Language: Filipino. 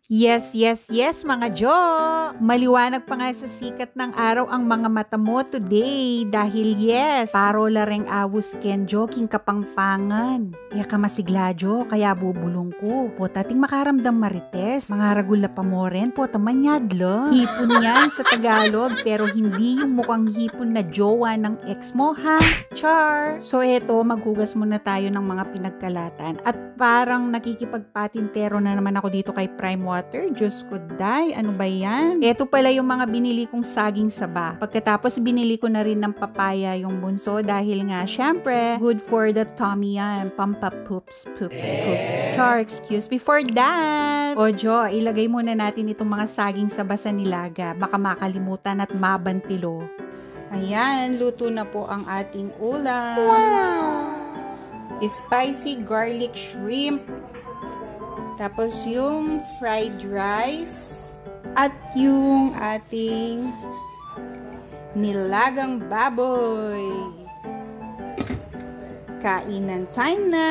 Yes, yes, yes mga Jo! Maliwanag pa nga sa sikat ng araw ang mga mata mo today dahil yes, parola reng awus ken Jo king kapangpangan. Iya ka masigla Jo, kaya bubulong ko. Po tating makaramdam marites, mga ragula pa mo rin po tamanyadlo. Hipon yan sa Tagalog pero hindi yung mukhang hipon na jowa ng ex mo ha? Char! So eto, maghugas muna tayo ng mga pinagkalatan at parang nakikipagpatintero na naman ako dito kay Prime Water. Diyos ko, day, ano ba yan? Ito pala yung mga binili kong saging saba. Pagkatapos binili ko na rin ng papaya yung bunso dahil nga, syempre, good for the tummy yan. Pampa poops. Char, excuse me for that. O Jo, ilagay muna natin itong mga saging saba sa nilaga. Baka makalimutan at mabantilo. Ayan, luto na po ang ating ulam. Wow! Spicy garlic shrimp. Tapos yung fried rice. At yung ating nilagang baboy. Kainan time na!